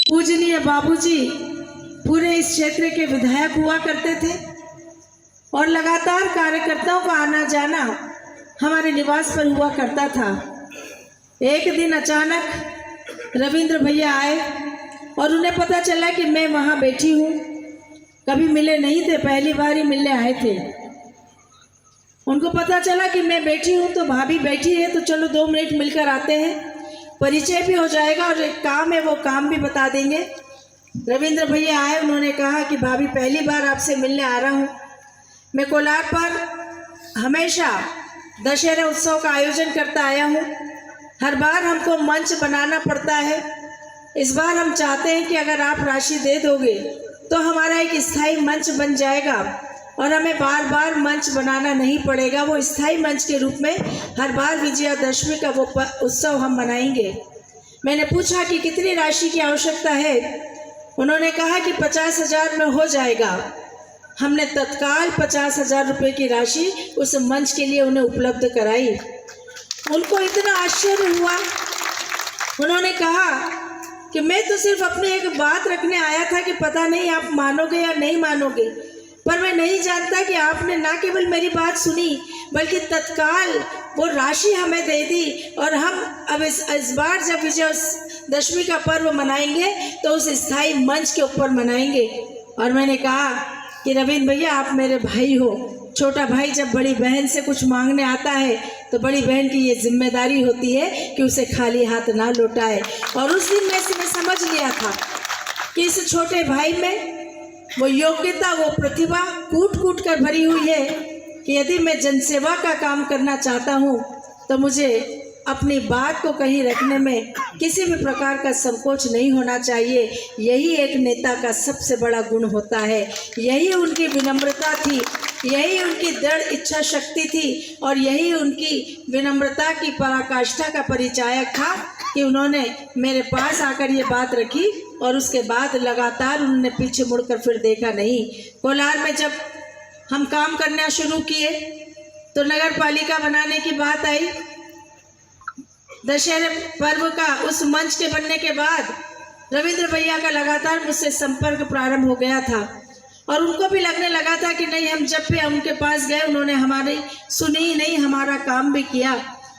पूजनीय बाबूजी पूरे इस क्षेत्र के विधायक हुआ करते थे और लगातार कार्यकर्ताओं का आना जाना हमारे निवास पर हुआ करता था। एक दिन अचानक रविंद्र भैया आए और उन्हें पता चला कि मैं वहाँ बैठी हूँ। कभी मिले नहीं थे, पहली बार ही मिलने आए थे। उनको पता चला कि मैं बैठी हूँ तो भाभी बैठी है, तो चलो 2 मिनट मिलकर आते हैं, परिचय भी हो जाएगा और एक काम है वो काम भी बता देंगे। रविंद्र भैया आए, उन्होंने कहा कि भाभी पहली बार आपसे मिलने आ रहा हूँ। मैं कोलार पर हमेशा दशहरा उत्सव का आयोजन करता आया हूँ। हर बार हमको मंच बनाना पड़ता है। इस बार हम चाहते हैं कि अगर आप राशि दे दोगे तो हमारा एक स्थायी मंच बन जाएगा और हमें बार बार मंच बनाना नहीं पड़ेगा। वो स्थायी मंच के रूप में हर बार विजयादशमी का वो उत्सव हम मनाएंगे। मैंने पूछा कि कितनी राशि की आवश्यकता है। उन्होंने कहा कि 50,000 में हो जाएगा। हमने तत्काल 50,000 रुपये की राशि उस मंच के लिए उन्हें उपलब्ध कराई। उनको इतना आश्चर्य हुआ। उन्होंने कहा कि मैं तो सिर्फ अपनी एक बात रखने आया था कि पता नहीं आप मानोगे या नहीं मानोगे, पर मैं नहीं जानता कि आपने ना केवल मेरी बात सुनी बल्कि तत्काल वो राशि हमें दे दी। और हम अब इस बार जब विजयदशमी का पर्व मनाएंगे तो उस स्थायी मंच के ऊपर मनाएंगे। और मैंने कहा कि रविंद्र भैया आप मेरे भाई हो। छोटा भाई जब बड़ी बहन से कुछ मांगने आता है तो बड़ी बहन की ये जिम्मेदारी होती है कि उसे खाली हाथ ना लौटाए। और उस दिन मैं समझ लिया था कि इस छोटे भाई में वो योग्यता, वो प्रतिभा कूट कूट कर भरी हुई है कि यदि मैं जनसेवा का काम करना चाहता हूँ तो मुझे अपनी बात को कहीं रखने में किसी भी प्रकार का संकोच नहीं होना चाहिए। यही एक नेता का सबसे बड़ा गुण होता है। यही उनकी विनम्रता थी, यही उनकी दृढ़ इच्छा शक्ति थी और यही उनकी विनम्रता की पराकाष्ठा का परिचायक था कि उन्होंने मेरे पास आकर ये बात रखी और उसके बाद लगातार उन्होंने पीछे मुड़कर फिर देखा नहीं। कोलार में जब हम काम करना शुरू किए तो नगर पालिका बनाने की बात आई। दशहरे पर्व का उस मंच के बनने के बाद रविंद्र भैया का लगातार मुझसे संपर्क प्रारंभ हो गया था और उनको भी लगने लगा था कि नहीं, हम जब भी उनके पास गए उन्होंने हमारी सुनी ही नहीं, हमारा काम भी किया।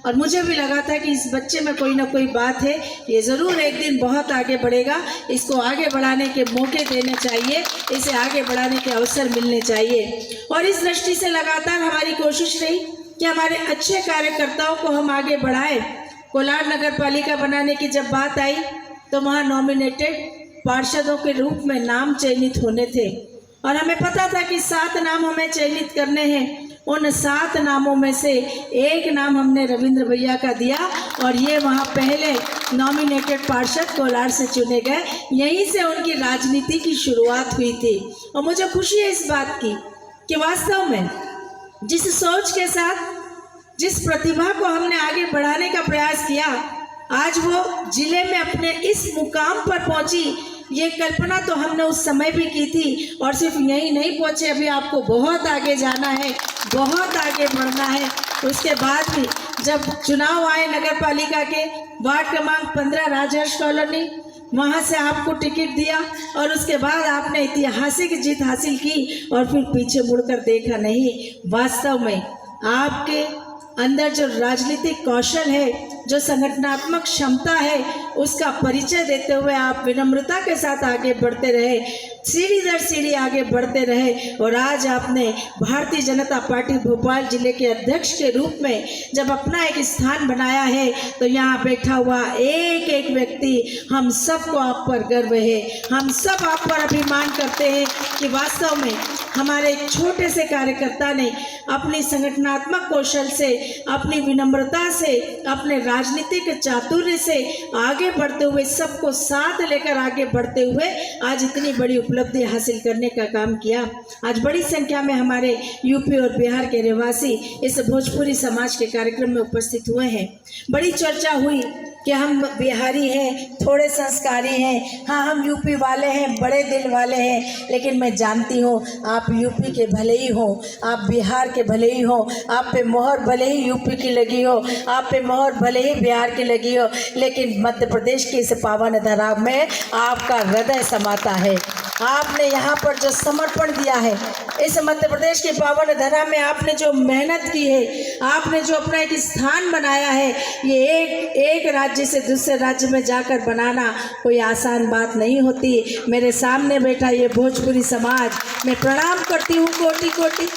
और मुझे भी लगा था कि इस बच्चे में कोई ना कोई बात है, ये ज़रूर एक दिन बहुत आगे बढ़ेगा। इसको आगे बढ़ाने के मौके देने चाहिए, इसे आगे बढ़ाने के अवसर मिलने चाहिए। और इस दृष्टि से लगातार हमारी कोशिश रही कि हमारे अच्छे कार्यकर्ताओं को हम आगे बढ़ाएं। कोलार नगर पालिका बनाने की जब बात आई तो वहाँ नॉमिनेटेड पार्षदों के रूप में नाम चयनित होने थे और हमें पता था कि 7 नाम हमें चयनित करने हैं। उन 7 नामों में से एक नाम हमने रविंद्र भैया का दिया और ये वहाँ पहले नॉमिनेटेड पार्षद कोलार से चुने गए। यहीं से उनकी राजनीति की शुरुआत हुई थी और मुझे खुशी है इस बात की कि वास्तव में जिस सोच के साथ, जिस प्रतिभा को हमने आगे बढ़ाने का प्रयास किया, आज वो जिले में अपने इस मुकाम पर पहुंची। ये कल्पना तो हमने उस समय भी की थी और सिर्फ यही नहीं पहुंचे, अभी आपको बहुत आगे जाना है, बहुत आगे बढ़ना है। उसके बाद भी जब चुनाव आए नगर पालिका के वार्ड क्रमांक 15 राजहर्ष कॉलोनी, वहाँ से आपको टिकट दिया और उसके बाद आपने ऐतिहासिक जीत हासिल की और फिर पीछे मुड़कर देखा नहीं। वास्तव में आपके अंदर जो राजनीतिक कौशल है, जो संगठनात्मक क्षमता है, उसका परिचय देते हुए आप विनम्रता के साथ आगे बढ़ते रहे, सीढ़ी दर सीढ़ी आगे बढ़ते रहे और आज आपने भारतीय जनता पार्टी भोपाल जिले के अध्यक्ष के रूप में जब अपना एक स्थान बनाया है तो यहाँ बैठा हुआ एक एक व्यक्ति, हम सबको आप पर गर्व है। हम सब आप पर अभिमान करते हैं कि वास्तव में हमारे एक छोटे से कार्यकर्ता ने अपनी संगठनात्मक कौशल से, अपनी विनम्रता से, अपने राजनीतिक चातुर्य से आगे बढ़ते हुए, सबको साथ लेकर आगे बढ़ते हुए आज इतनी बड़ी उपलब्धि हासिल करने का काम किया। आज बड़ी संख्या में हमारे यूपी और बिहार के रहवासी इस भोजपुरी समाज के कार्यक्रम में उपस्थित हुए हैं। बड़ी चर्चा हुई कि हम बिहारी हैं, थोड़े संस्कारी हैं, हाँ हम यूपी वाले हैं, बड़े दिल वाले हैं, लेकिन मैं जानती हूँ आप यूपी के भले ही हो, आप बिहार के भले ही हो, आप पे मोहर भले ही यूपी की लगी हो, आप पे मोहर भले ही बिहार की लगी हो, लेकिन मध्य प्रदेश की इस पावन धरा में आपका हृदय समाता है। आपने यहाँ पर जो समर्पण दिया है, इस मध्य प्रदेश के पावन धरा में आपने जो मेहनत की है, आपने जो अपना एक स्थान बनाया है, ये एक राज्य से दूसरे राज्य में जाकर बनाना कोई आसान बात नहीं होती। मेरे सामने बैठा ये भोजपुरी समाज, मैं प्रणाम करती हूँ कोटि कोटि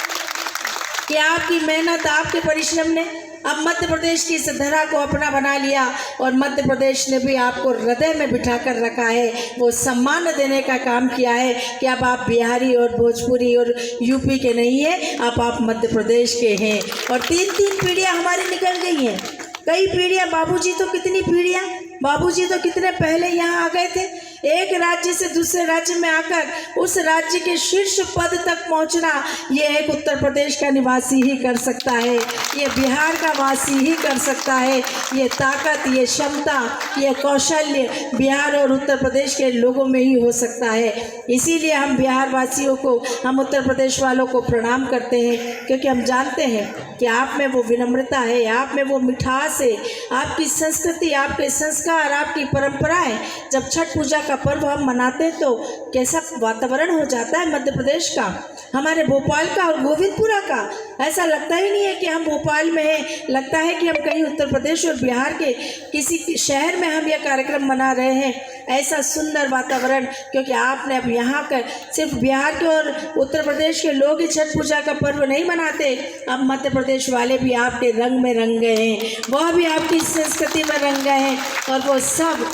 कि आपकी मेहनत, आपके परिश्रम ने अब मध्य प्रदेश की इस धरा को अपना बना लिया और मध्य प्रदेश ने भी आपको हृदय में बिठा कर रखा है। वो सम्मान देने का काम किया है कि अब आप बिहारी और भोजपुरी और यूपी के नहीं हैं, आप मध्य प्रदेश के हैं। और 3-3 पीढ़ियाँ हमारी निकल गई हैं, कई पीढ़ियाँ, बाबूजी तो कितनी पीढ़ियाँ, बाबूजी तो कितने पहले यहाँ आ गए थे। एक राज्य से दूसरे राज्य में आकर उस राज्य के शीर्ष पद तक पहुंचना ये एक उत्तर प्रदेश का निवासी ही कर सकता है, ये बिहार का वासी ही कर सकता है। ये ताकत, ये क्षमता, ये कौशल्य बिहार और उत्तर प्रदेश के लोगों में ही हो सकता है। इसीलिए हम बिहार वासियों को, हम उत्तर प्रदेश वालों को प्रणाम करते हैं, क्योंकि हम जानते हैं कि आप में वो विनम्रता है, आप में वो मिठास है, आपकी संस्कृति, आपके संस्कार, आपकी परंपराएं। जब छठ पूजा का पर्व हम मनाते हैं तो कैसा वातावरण हो जाता है मध्य प्रदेश का, हमारे भोपाल का और गोविंदपुरा का। ऐसा लगता ही नहीं है कि हम भोपाल में हैं, लगता है कि हम कहीं उत्तर प्रदेश और बिहार के किसी शहर में हम यह कार्यक्रम मना रहे हैं। ऐसा सुंदर वातावरण, क्योंकि आपने अब यहाँ का सिर्फ बिहार के और उत्तर प्रदेश के लोग ही छठ पूजा का पर्व नहीं मनाते, अब मध्य प्रदेश वाले भी आपके रंग में रंग गए हैं, वह भी आपकी संस्कृति में रंग गए हैं। और वो सब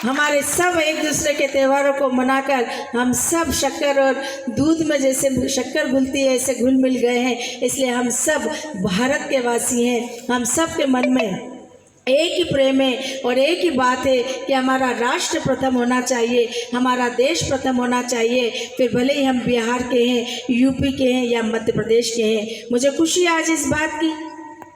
हमारे सब एक दूसरे के त्योहारों को मनाकर हम सब शक्कर और दूध में जैसे शक्कर घुलती है ऐसे घुल मिल गए हैं। इसलिए हम सब भारत के वासी हैं, हम सब के मन में एक ही प्रेम है और एक ही बात है कि हमारा राष्ट्र प्रथम होना चाहिए, हमारा देश प्रथम होना चाहिए। फिर भले ही हम बिहार के हैं, यूपी के हैं या मध्य प्रदेश के हैं। मुझे खुशी आज इस बात की